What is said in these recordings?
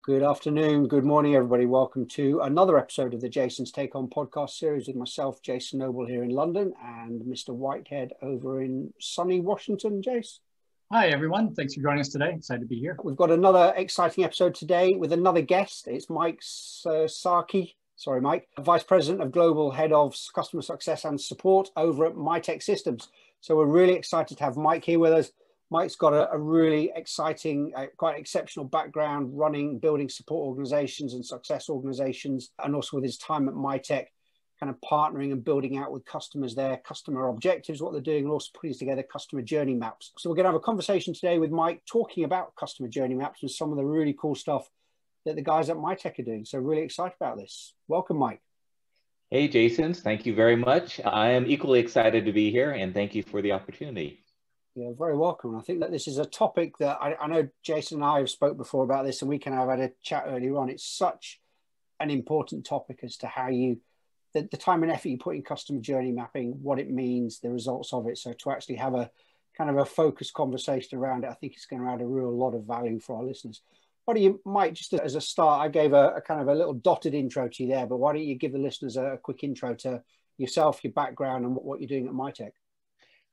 Good afternoon, good morning, everybody. Welcome to another episode of the Jason's Take On podcast series with myself, Jason Noble, here in London, and Mr. Whitehead over in sunny Washington. Jace. Hi, everyone. Thanks for joining us today. Excited to be here. We've got another exciting episode today with another guest. It's Mike Sasaki. Sorry, Mike, Vice President of Global Head of Customer Success and Support over at Mitek Systems. So we're really excited to have Mike here with us. Mike's got a really exciting, quite exceptional background building support organizations and success organizations, and also with his time at Mitek, kind of partnering and building out with customers their customer objectives, what they're doing, and also putting together customer journey maps. So we're going to have a conversation today with Mike talking about customer journey maps and some of the really cool stuff that the guys at Mitek are doing. So really excited about this. Welcome, Mike. Hey, Jason. Thank you very much. I am equally excited to be here, and thank you for the opportunity. Yeah, very welcome. I think that this is a topic that I know Jason and I have spoke before about this, and we can have had a chat earlier on. It's such an important topic as to how the time and effort you put in customer journey mapping, what it means, the results of it. So to actually have a kind of a focused conversation around it, I think it's going to add a real lot of value for our listeners. Why don't you, Mike, just as a start, I gave a kind of a little dotted intro to you there, but why don't you give the listeners a quick intro to yourself, your background, and what you're doing at Mitek?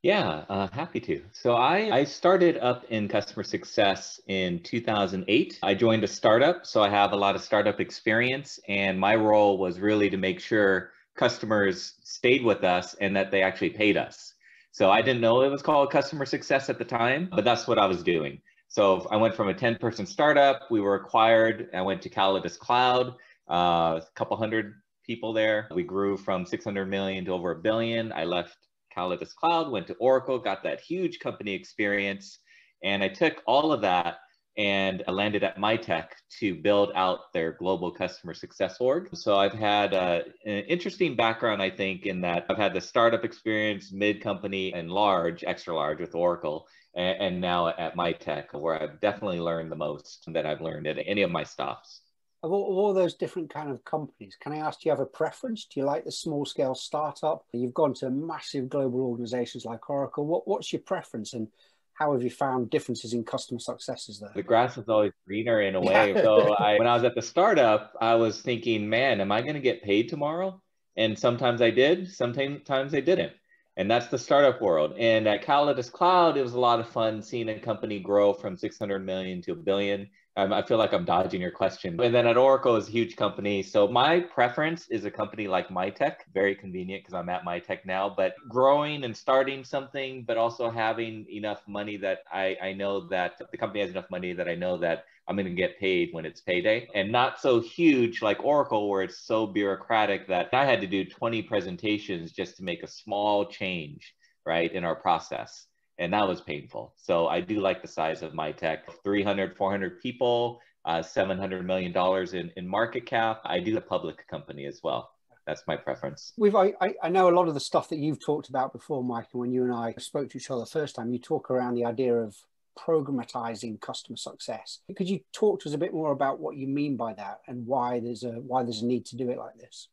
Yeah, happy to. So I started up in customer success in 2008. I joined a startup, so I have a lot of startup experience, and my role was really to make sure customers stayed with us and that they actually paid us. So I didn't know it was called customer success at the time, but that's what I was doing. So I went from a 10-person startup, we were acquired, I went to CallidusCloud, a couple hundred people there. We grew from 600 million to over $1 billion. I left CallidusCloud, went to Oracle, got that huge company experience, and I took all of that and I landed at Mitek to build out their global customer success org. So I've had an interesting background, I think, in that I've had the startup experience, mid-company, and large, extra large with Oracle, and now at Mitek, where I've definitely learned the most that I've learned at any of my stops. Of all those different kind of companies, can I ask, do you have a preference? Do you like the small scale startup? You've gone to massive global organizations like Oracle. What's your preference, and how have you found differences in customer successes there? The grass is always greener in a way. So when I was at the startup, I was thinking, man, am I going to get paid tomorrow? And sometimes I did, sometimes I didn't. And that's the startup world. And at CallidusCloud, it was a lot of fun seeing a company grow from 600 million to $1 billion. I feel like I'm dodging your question. And then at Oracle is a huge company. So my preference is a company like Mitek, very convenient because I'm at Mitek now, but growing and starting something, but also having enough money that I know that the company has enough money that I know that I'm going to get paid when it's payday, and not so huge like Oracle where it's so bureaucratic that I had to do 20 presentations just to make a small change, right, in our process. And that was painful. So I do like the size of Mitek, 300, 400 people, $700 million in market cap. I do a public company as well. That's my preference. I know a lot of the stuff that you've talked about before, Mike, and when you and I spoke to each other the first time, you talk around the idea of programmatizing customer success. Could you talk to us a bit more about what you mean by that and why there's a need to do it like this?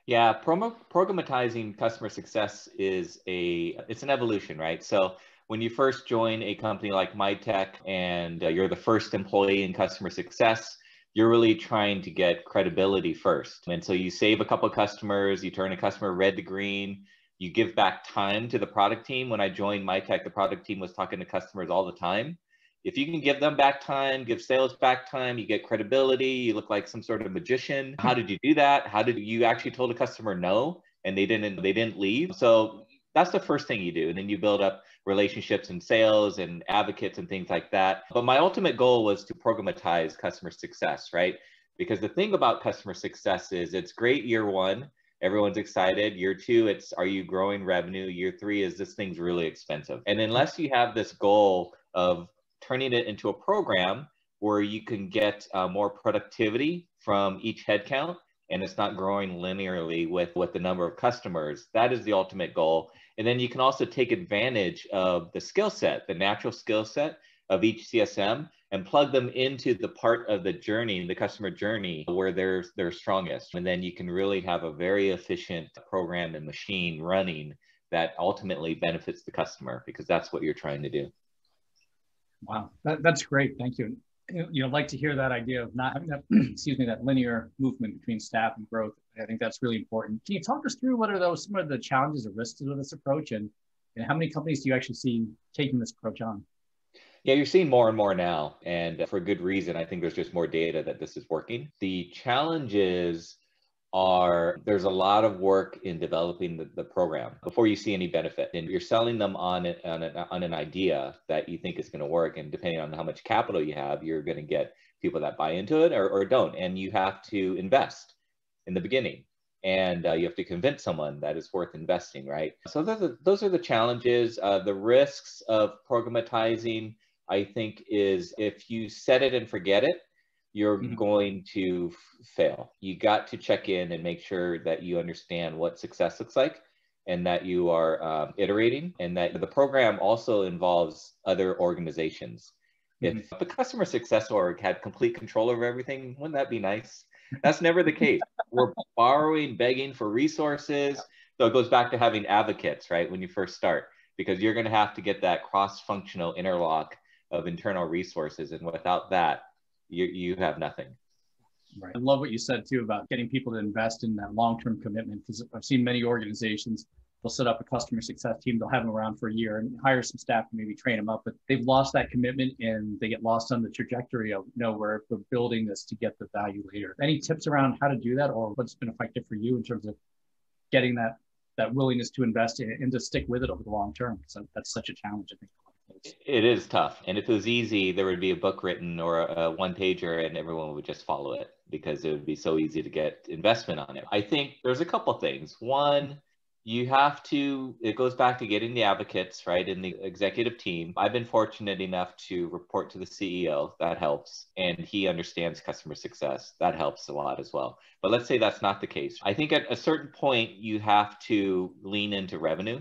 Yeah, programatizing customer success it's an evolution, right? So when you first join a company like Mitek and you're the first employee in customer success, you're really trying to get credibility first. And so you save a couple of customers, you turn a customer red to green, you give back time to the product team. When I joined Mitek, the product team was talking to customers all the time. If you can give them back time, give sales back time, you get credibility, you look like some sort of magician. How did you do that? How did you actually told a customer no and they didn't leave? So that's the first thing you do. And then you build up relationships and sales and advocates and things like that. But my ultimate goal was to programatize customer success, right? Because the thing about customer success is it's great year one, everyone's excited. Year two, it's are you growing revenue? Year three is this thing's really expensive. And unless you have this goal of turning it into a program where you can get more productivity from each headcount, and it's not growing linearly with the number of customers, that is the ultimate goal. And then you can also take advantage of the skill set, the natural skill set of each CSM, and plug them into the part of the journey, the customer journey, where they're strongest. And then you can really have a very efficient program and machine running that ultimately benefits the customer, because that's what you're trying to do. Wow, that's great. Thank you. like to hear that idea of not having that, excuse me, that linear movement between staff and growth. I think that's really important. Can you talk us through what are some of the challenges or risks of this approach, and how many companies do you actually see taking this approach on? Yeah, you're seeing more and more now, and for good reason. I think there's just more data that this is working. The challenges are there's a lot of work in developing the program before you see any benefit, and you're selling them on an idea that you think is going to work, and depending on how much capital you have, you're going to get people that buy into it or don't, and you have to invest in the beginning, and you have to convince someone that it's worth investing, right? So those are the challenges. The risks of programmatizing, I think, is if you set it and forget it, you're going to fail. You got to check in and make sure that you understand what success looks like, and that you are iterating, and that the program also involves other organizations. If the customer success org had complete control over everything, wouldn't that be nice? That's never the case. We're borrowing, begging for resources. So it goes back to having advocates, right, when you first start, because you're going to have to get that cross-functional interlock of internal resources. And without that, you have nothing. Right. I love what you said too about getting people to invest in that long-term commitment, because I've seen many organizations, they'll set up a customer success team, they'll have them around for a year and hire some staff to maybe train them up, but they've lost that commitment and they get lost on the trajectory of, we're building this to get the value later. Any tips around how to do that, or what's been effective for you in terms of getting that willingness to invest in and to stick with it over the long term? So that's such a challenge, I think. It is tough. And if it was easy, there would be a book written or a one-pager and everyone would just follow it, because it would be so easy to get investment on it. I think there's a couple things. One, it goes back to getting the advocates, right, in the executive team. I've been fortunate enough to report to the CEO. That helps. And he understands customer success. That helps a lot as well. But let's say that's not the case. I think at a certain point, you have to lean into revenue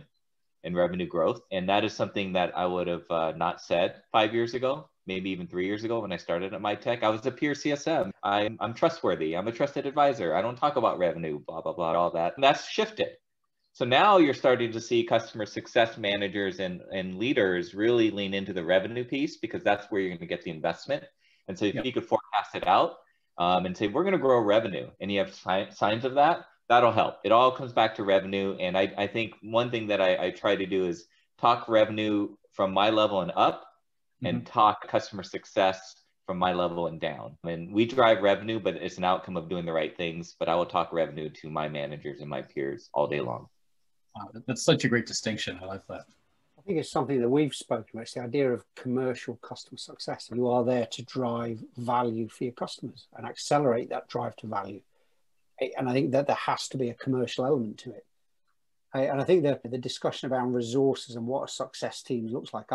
and revenue growth. And that is something that I would have not said 5 years ago, maybe even 3 years ago when I started at Mitek. I was a pure CSM. I'm trustworthy. I'm a trusted advisor. I don't talk about revenue, blah, blah, blah, all that. And that's shifted. So now you're starting to see customer success managers and leaders really lean into the revenue piece, because that's where you're going to get the investment. And so if you could forecast it out and say, we're going to grow revenue, and you have signs of that, that'll help. It all comes back to revenue. And I think one thing that I try to do is talk revenue from my level and up, and talk customer success from my level and down. And we drive revenue, but it's an outcome of doing the right things. But I will talk revenue to my managers and my peers all day long. Wow, that's such a great distinction. I like that. I think it's something that we've spoken about. It's the idea of commercial customer success. You are there to drive value for your customers and accelerate that drive to value. And I think that there has to be a commercial element to it. And I think that the discussion around resources and what a success team looks like,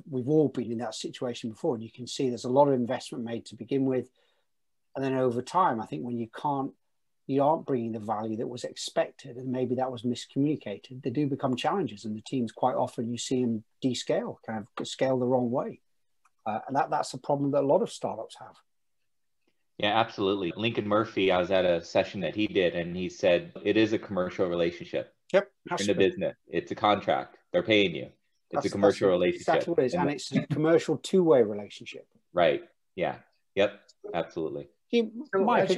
we've all been in that situation before, and you can see there's a lot of investment made to begin with. And then over time, I think when you aren't bringing the value that was expected, and maybe that was miscommunicated, they do become challenges, and the teams quite often you see them descale, kind of scale the wrong way. And that's a problem that a lot of startups have. Yeah, absolutely. Lincoln Murphy, I was at a session that he did, and he said, it is a commercial relationship. Yep. In the business, it's a contract. They're paying you. It's a commercial relationship. Exactly what it is. And it's a commercial two-way relationship. Right. Yeah. Yep. Absolutely. Mike,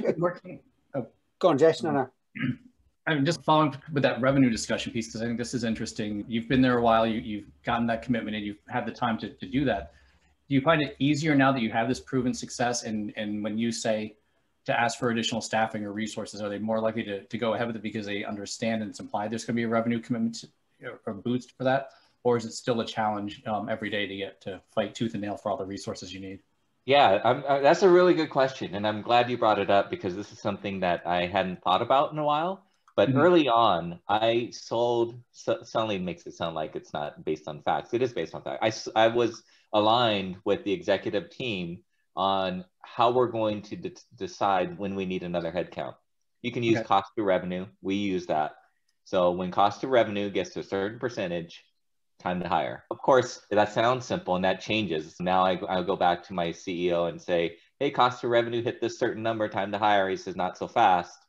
go on, Jason. No. I'm just following with that revenue discussion piece, because I think this is interesting. You've been there a while. You've gotten that commitment, and you've had the time to do that. Do you find it easier now that you have this proven success? And when you say to ask for additional staffing or resources, are they more likely to go ahead with it because they understand and it's implied there's going to be a revenue commitment or boost for that? Or is it still a challenge every day to get to fight tooth and nail for all the resources you need? Yeah, that's a really good question. And I'm glad you brought it up, because this is something that I hadn't thought about in a while. But early on, I sold, suddenly makes it sound like it's not based on facts. It is based on facts. I was aligned with the executive team on how we're going to decide when we need another headcount. You can use cost to revenue. We use that. So when cost to revenue gets to a certain percentage, time to hire. Of course, that sounds simple, and that changes. Now I go back to my CEO and say, hey, cost to revenue hit this certain number, time to hire. He says, not so fast.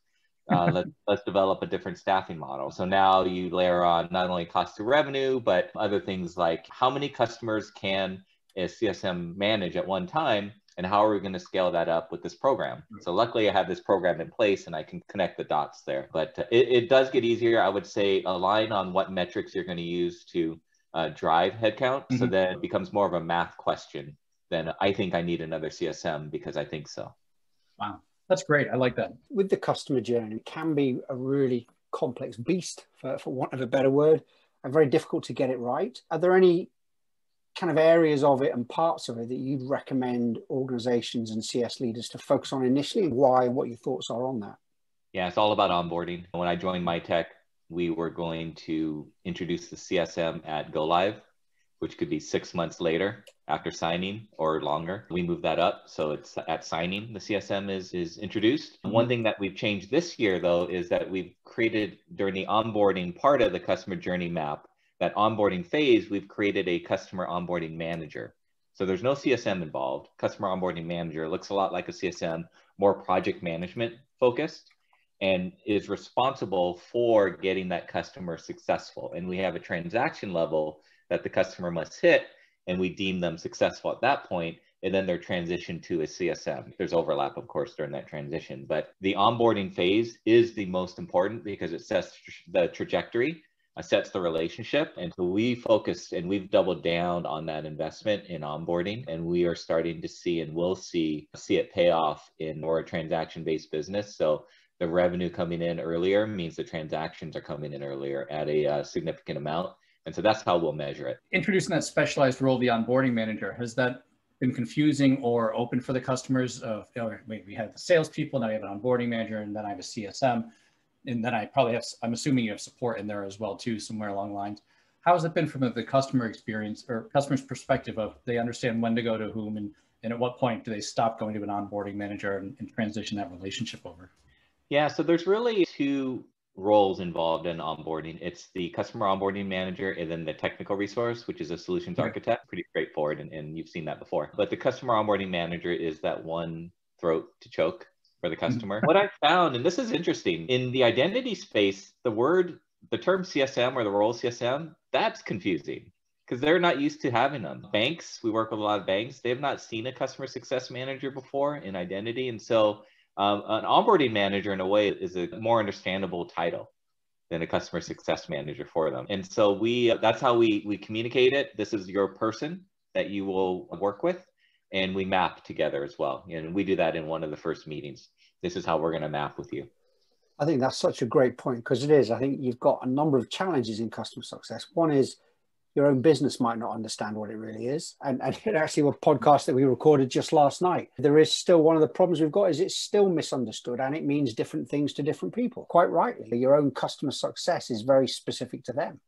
Let's develop a different staffing model. So now you layer on not only cost to revenue, but other things like how many customers can a CSM manage at one time, And how are we going to scale that up with this program? So luckily I have this program in place and I can connect the dots there. But it does get easier. I would say align on what metrics you're going to use to drive headcount. So then it becomes more of a math question than I think I need another CSM because I think so. Wow, that's great. I like that. With the customer journey, it can be a really complex beast, for want of a better word, and very difficult to get it right. Are there any kind of areas of it and parts of it that you'd recommend organizations and CS leaders to focus on initially, and why, and what your thoughts are on that? Yeah, it's all about onboarding. When I joined Mitek, we were going to introduce the CSM at go live, which could be 6 months later after signing or longer. We moved that up. So it's at signing, the CSM is introduced. One thing that we've changed this year, though, is that we've created during the onboarding part of the customer journey map, that onboarding phase, we've created a customer onboarding manager. So there's no CSM involved. Customer onboarding manager looks a lot like a CSM, more project management focused, and is responsible for getting that customer successful. And we have a transaction level that the customer must hit, and we deem them successful at that point, and then they're transitioned to a CSM. There's overlap, of course, during that transition, but the onboarding phase is the most important because it sets the trajectory, sets the relationship. And so we focused and we've doubled down on that investment in onboarding, and we are starting to see and will see it pay off in more transaction-based business. So the revenue coming in earlier means the transactions are coming in earlier at a significant amount. And so that's how we'll measure it. Introducing that specialized role, the onboarding manager, has that been confusing or open for the customers? Of, wait, we have the salespeople, now we have an onboarding manager, and then I have a CSM. And then I probably have, I'm assuming you have support in there as well too, somewhere along the lines. How has it been from the customer experience or customer's perspective of they understand when to go to whom and at what point do they stop going to an onboarding manager and transition that relationship over? Yeah, so there's really two roles involved in onboarding. It's the customer onboarding manager and then the technical resource, which is a solutions architect. Pretty straightforward, and you've seen that before. But the customer onboarding manager is that one throat to choke for the customer. What I found, and this is interesting, in the identity space, the term CSM or the role CSM, that's confusing because they're not used to having them. Banks, we work with a lot of banks, they have not seen a customer success manager before in identity. And so an onboarding manager in a way is a more understandable title than a customer success manager for them. And so that's how we communicate it. This is your person that you will work with. And we map together as well. And we do that in one of the first meetings. This is how we're going to map with you. I think that's such a great point because it is. I think you've got a number of challenges in customer success. One is your own business might not understand what it really is. And actually a podcast that we recorded just last night, there is still one of the problems we've got is it's still misunderstood and it means different things to different people. Quite rightly, your own customer success is very specific to them.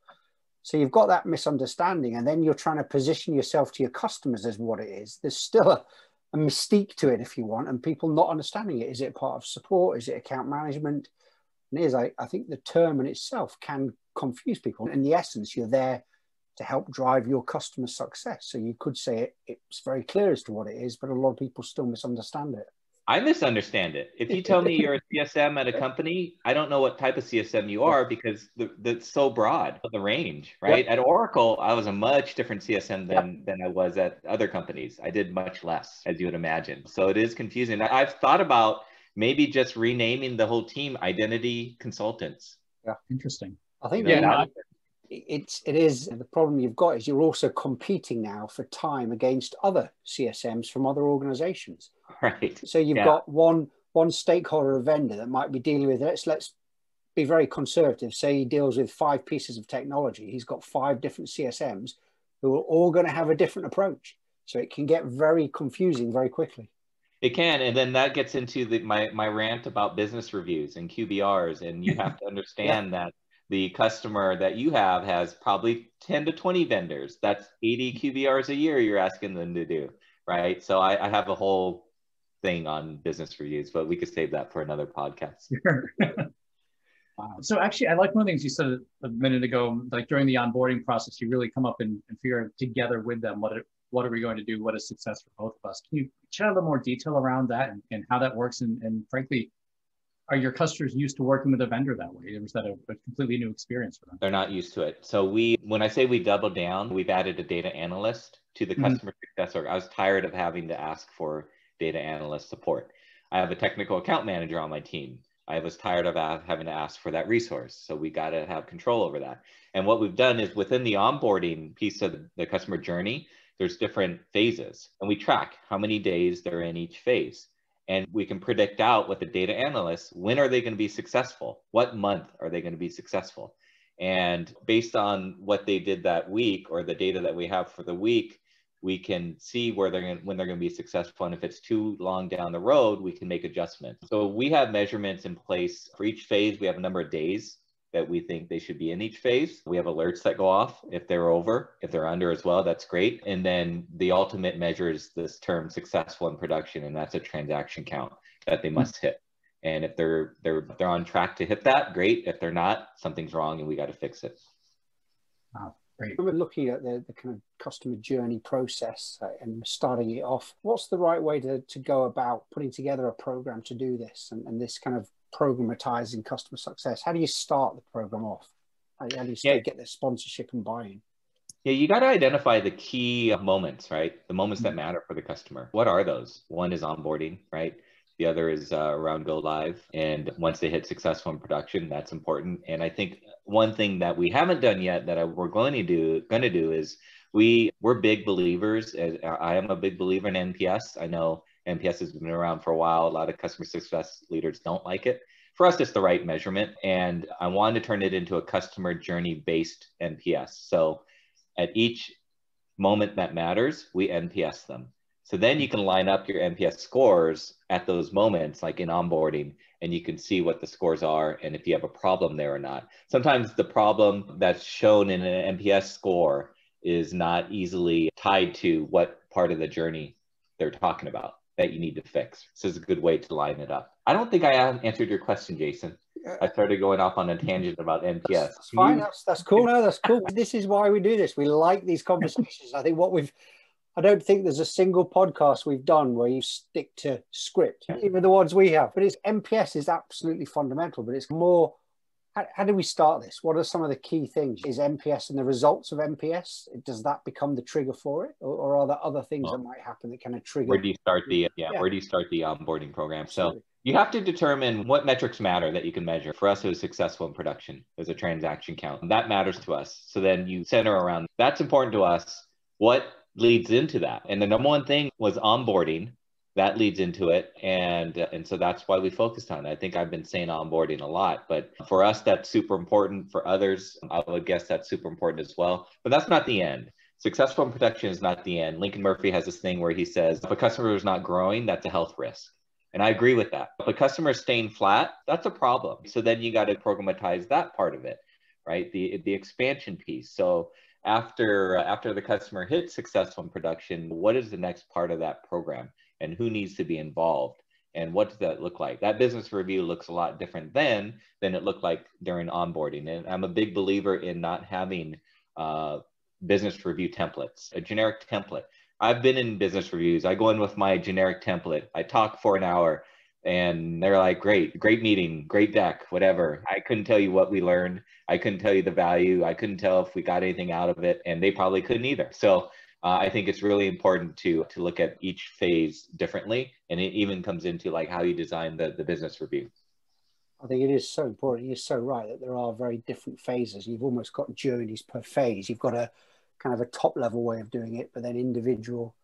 So you've got that misunderstanding and then you're trying to position yourself to your customers as what it is. There's still a mystique to it, if you want, and people not understanding it. Is it part of support? Is it account management? And it is, I think the term in itself can confuse people. In the essence, you're there to help drive your customer success. So you could say it's very clear as to what it is, but a lot of people still misunderstand it. I misunderstand it. If you tell me you're a CSM at a company, I don't know what type of CSM you are because that's so broad, the range, right? Yep. At Oracle, I was a much different CSM than I was at other companies. I did much less, as you would imagine. So it is confusing. I've thought about maybe just renaming the whole team identity consultants. Yeah, interesting. I think it is the problem you've got is you're also competing now for time against other CSMs from other organizations. Right. So you've got one stakeholder or vendor that might be dealing with, let's be very conservative, say he deals with 5 pieces of technology. He's got 5 different CSMs who are all going to have a different approach. So it can get very confusing very quickly. It can, and then that gets into my rant about business reviews and QBRs, and you have to understand that the customer that you have has probably 10 to 20 vendors. That's 80 QBRs a year you're asking them to do, right? So I have a whole thing on business reviews, but we could save that for another podcast. Sure. Wow. So actually, I like one of the things you said a minute ago, like during the onboarding process, you really come up and figure together with them, what are we going to do? What is success for both of us? Can you share a little more detail around that and how that works? And frankly, are your customers used to working with a vendor that way? Or was that a completely new experience for them? They're not used to it. So when I say we double down, we've added a data analyst to the customer success org. I was tired of having to ask for data analyst support. I have a technical account manager on my team. I was tired of having to ask for that resource. So we got to have control over that. And what we've done is within the onboarding piece of the customer journey, there's different phases, and we track how many days they're in each phase. And we can predict out with the data analysts, when are they going to be successful? What month are they going to be successful? And based on what they did that week or the data that we have for the week, we can see where when they're going to be successful. And if it's too long down the road, we can make adjustments. So we have measurements in place for each phase. We have a number of days that we think they should be in each phase. We have alerts that go off if they're over. If they're under as well, that's great. And then the ultimate measure is this term successful in production, and that's a transaction count that they must hit. And if they're on track to hit that, great. If they're not, something's wrong and we got to fix it. Wow, great. When we're looking at the kind of customer journey process and starting it off, what's the right way to go about putting together a program to do this and this kind of programmatizing customer success? How do you start the program off? How do you get the sponsorship and buy-in? Yeah, you got to identify the key moments, right? The moments that matter for the customer. What are those? One is onboarding, right? The other is around go live. And once they hit successful in production, that's important. And I think one thing that we haven't done yet that we're going to do is we're big believers. I am a big believer in NPS. I know NPS has been around for a while. A lot of customer success leaders don't like it. For us, it's the right measurement. And I wanted to turn it into a customer journey based NPS. So at each moment that matters, we NPS them. So then you can line up your NPS scores at those moments, like in onboarding, and you can see what the scores are and if you have a problem there or not. Sometimes the problem that's shown in an NPS score is not easily tied to what part of the journey they're talking about that you need to fix. So it's a good way to line it up. I don't think I answered your question, Jason. I started going off on a tangent about NPS. That's fine. That's cool. No, that's cool. This is why we do this. We like these conversations. I think I don't think there's a single podcast we've done where you stick to script, even the ones we have. But NPS is absolutely fundamental, but it's more, how do we start this? What are some of the key things? Is NPS and the results of NPS, does that become the trigger for it? Or are there other things that might happen that kind of trigger? Where do you start the onboarding program? Absolutely. So you have to determine what metrics matter that you can measure. For us, it was successful in production. There's a transaction count. That matters to us. So then you center around, that's important to us. What leads into that? And the number one thing was onboarding. That leads into it. And so that's why we focused on it. I think I've been saying onboarding a lot, but for us, that's super important. For others, I would guess that's super important as well. But that's not the end. Successful in production is not the end. Lincoln Murphy has this thing where he says, if a customer is not growing, that's a health risk. And I agree with that. If a customer is staying flat, that's a problem. So then you got to programatize that part of it, right? The expansion piece. So after the customer hits successful in production, what is the next part of that program? And who needs to be involved? And what does that look like? That business review looks a lot different than it looked like during onboarding. And I'm a big believer in not having business review templates, a generic template. I've been in business reviews. I go in with my generic template. I talk for an hour and they're like, great meeting, great deck, whatever. I couldn't tell you what we learned. I couldn't tell you the value. I couldn't tell if we got anything out of it, and they probably couldn't either. So I think it's really important to look at each phase differently. And it even comes into like how you design the business review. I think it is so important. You're so right that there are very different phases. You've almost got journeys per phase. You've got a kind of a top level way of doing it, but then individual,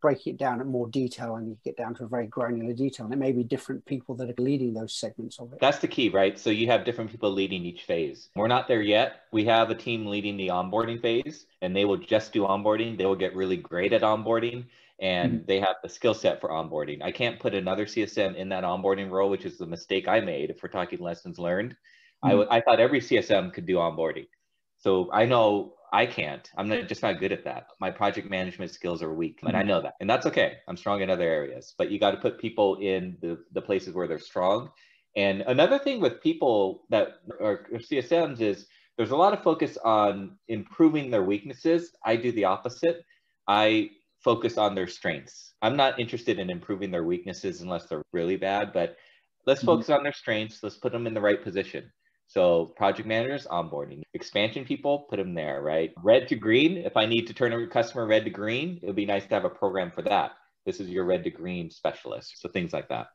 break it down at more detail, and you get down to a very granular detail. And it may be different people that are leading those segments of it. That's the key, right? So you have different people leading each phase. We're not there yet. We have a team leading the onboarding phase, and they will just do onboarding. They will get really great at onboarding, and they have the skill set for onboarding. I can't put another CSM in that onboarding role, which is the mistake I made if we're talking lessons learned. I thought every CSM could do onboarding. So I know I can't. I'm just not good at that. My project management skills are weak, and I know that. And that's okay. I'm strong in other areas, but you got to put people in the places where they're strong. And another thing with people that are CSMs is there's a lot of focus on improving their weaknesses. I do the opposite. I focus on their strengths. I'm not interested in improving their weaknesses unless they're really bad, but let's focus on their strengths. Let's put them in the right position. So project managers, onboarding. Expansion people, put them there, right? Red to green, if I need to turn a customer red to green, it would be nice to have a program for that. This is your red to green specialist. So things like that.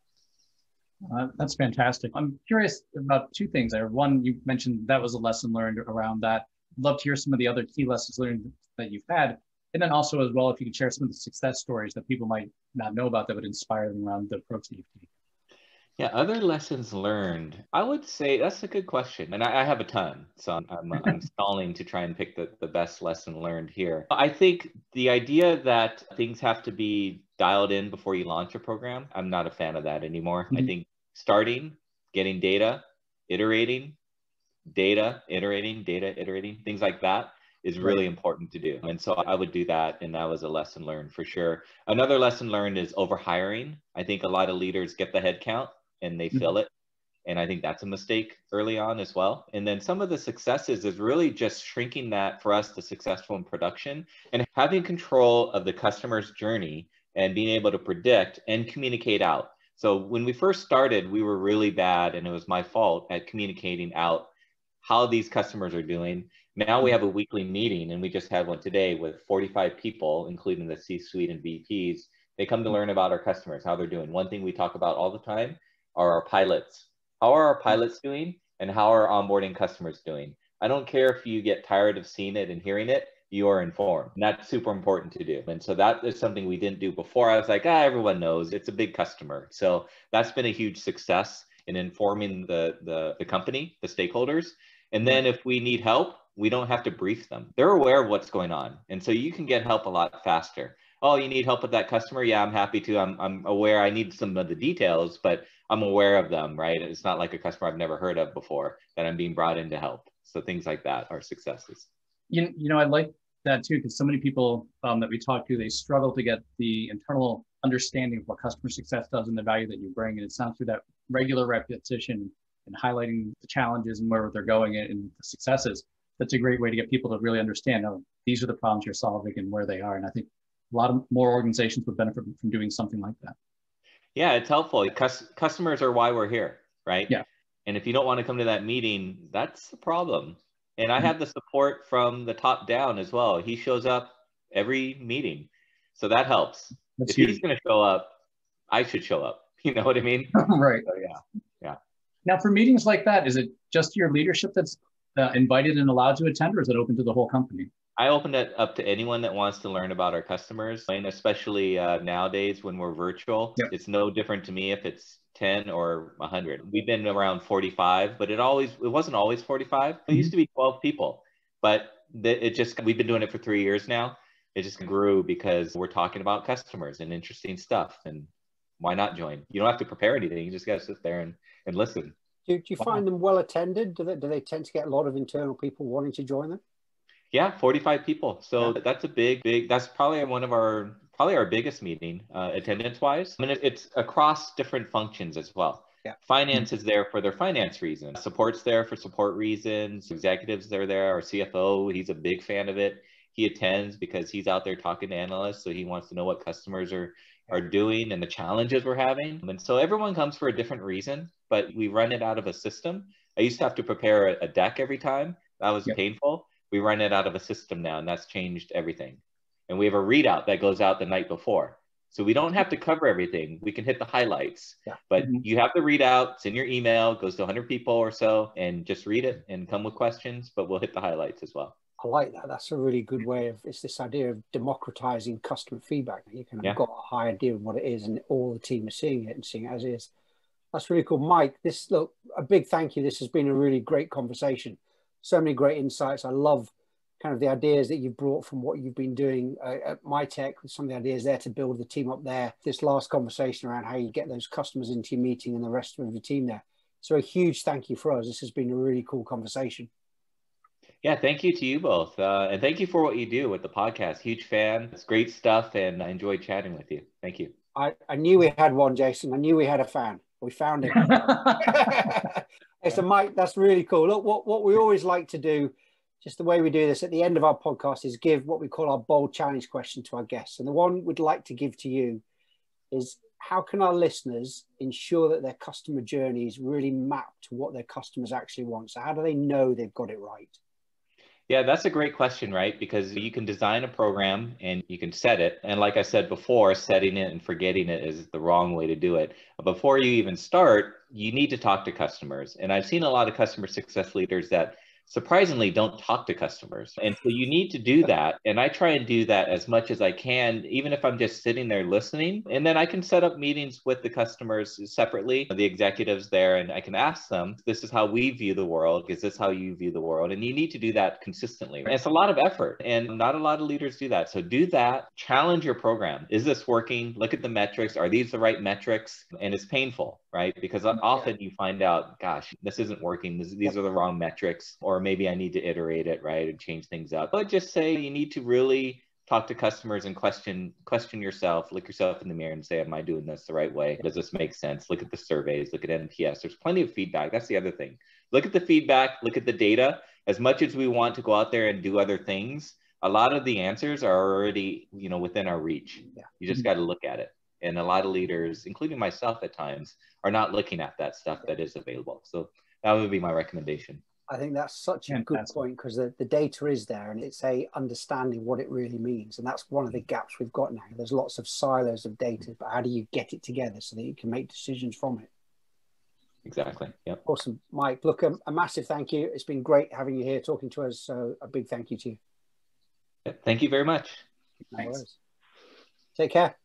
That's fantastic. I'm curious about two things there. One, you mentioned that was a lesson learned around that. I'd love to hear some of the other key lessons learned that you've had. And then also as well, if you could share some of the success stories that people might not know about that would inspire them around the approach that you've taken. Yeah, other lessons learned. I would say that's a good question. And I have a ton. So I'm stalling to try and pick the best lesson learned here. I think the idea that things have to be dialed in before you launch a program, I'm not a fan of that anymore. I think starting, getting data, iterating, things like that is really important to do. And so I would do that. And that was a lesson learned for sure. Another lesson learned is overhiring. I think a lot of leaders get the head count and they fill it. And I think that's a mistake early on as well. And then some of the successes is really just shrinking that for us to successful in production and having control of the customer's journey and being able to predict and communicate out. So when we first started, we were really bad, and it was my fault at communicating out how these customers are doing. Now we have a weekly meeting, and we just had one today with 45 people, including the C-suite and VPs. They come to learn about our customers, how they're doing. One thing we talk about all the time are our pilots. How are our pilots doing, and how are onboarding customers doing? I don't care if you get tired of seeing it and hearing it, you are informed. And that's super important to do. And so that is something we didn't do before. I was like, everyone knows, it's a big customer. So that's been a huge success in informing the company, the stakeholders. And then if we need help, we don't have to brief them. They're aware of what's going on. And so you can get help a lot faster. Oh, you need help with that customer? Yeah, I'm happy to. I'm aware I need some of the details, but I'm aware of them, right? It's not like a customer I've never heard of before that I'm being brought in to help. So things like that are successes. You know, I like that too, because so many people that we talk to, they struggle to get the internal understanding of what customer success does and the value that you bring. And it sounds through that regular repetition and highlighting the challenges and where they're going and the successes. That's a great way to get people to really understand, oh, these are the problems you're solving and where they are. And I think a lot of more organizations would benefit from doing something like that. Yeah, it's helpful. Customers are why we're here, right? Yeah. And if you don't want to come to that meeting, that's the problem. And I have the support from the top down as well. He shows up every meeting. So that helps. If he's going to show up, I should show up. You know what I mean? Right. So, yeah. Now, for meetings like that, is it just your leadership that's invited and allowed to attend, or is it open to the whole company? I open it up to anyone that wants to learn about our customers, and especially nowadays when we're virtual. Yep. It's no different to me if it's 10 or 100. We've been around 45, but it wasn't always 45. It used to be 12 people, but we've been doing it for 3 years now. It just grew because we're talking about customers and interesting stuff, and why not join? You don't have to prepare anything. You just got to sit there and listen. Do you find them well attended? Do they tend to get a lot of internal people wanting to join them? Yeah, 45 people. So that's a big, that's probably our biggest meeting attendance wise. I mean, it's across different functions as well. Yeah. Finance is there for their finance reasons. Support's there for support reasons. Executives are there. Our CFO, he's a big fan of it. He attends because he's out there talking to analysts. So he wants to know what customers are doing and the challenges we're having. And so everyone comes for a different reason, but we run it out of a system. I used to have to prepare a deck every time. That was painful. We run it out of a system now, and that's changed everything. And we have a readout that goes out the night before. So we don't have to cover everything. We can hit the highlights, but you have the readout. It's in your email, goes to 100 people or so, and just read it and come with questions, but we'll hit the highlights as well. I like that. That's a really good way of, it's this idea of democratizing customer feedback. You can have got a high idea of what it is, and all the team are seeing it and seeing it as is. That's really cool. Mike, a big thank you. This has been a really great conversation. So many great insights. I love kind of the ideas that you've brought from what you've been doing at Mitek, with some of the ideas there to build the team up there. This last conversation around how you get those customers into your meeting and the rest of your team there. So a huge thank you for us. This has been a really cool conversation. Yeah, thank you to you both. And thank you for what you do with the podcast. Huge fan. It's great stuff, and I enjoyed chatting with you. Thank you. I knew we had one, Jason. I knew we had a fan. We found him. Hey, so Mike, that's really cool. Look, what we always like to do, just the way we do this at the end of our podcast, is give what we call our bold challenge question to our guests. And the one we'd like to give to you is, how can our listeners ensure that their customer journey is really mapped to what their customers actually want? So how do they know they've got it right? Yeah, that's a great question, right? Because you can design a program and you can set it. And like I said before, setting it and forgetting it is the wrong way to do it. Before you even start, you need to talk to customers. And I've seen a lot of customer success leaders that surprisingly don't talk to customers. And so you need to do that. And I try and do that as much as I can, even if I'm just sitting there listening. And then I can set up meetings with the customers separately, the executives there, and I can ask them, this is how we view the world. Is this how you view the world? And you need to do that consistently. And it's a lot of effort and not a lot of leaders do that. So do that, challenge your program. Is this working? Look at the metrics. Are these the right metrics? And it's painful, right? Because often you find out, gosh, this isn't working. These are the wrong metrics. Or maybe I need to iterate it, right, and change things up. But just say you need to really talk to customers and question yourself, look yourself in the mirror and say, am I doing this the right way? Does this make sense? Look at the surveys, look at NPS. There's plenty of feedback. That's the other thing. Look at the feedback, look at the data. As much as we want to go out there and do other things, a lot of the answers are already, within our reach. Yeah. You just got to look at it. And a lot of leaders, including myself at times, are not looking at that stuff that is available. So that would be my recommendation. I think that's such a good point, because the data is there and it's understanding what it really means. And that's one of the gaps we've got now. There's lots of silos of data, but how do you get it together so that you can make decisions from it? Exactly. Yep. Awesome. Mike, look, a massive thank you. It's been great having you here talking to us. So a big thank you to you. Thank you very much. Thanks. Take care.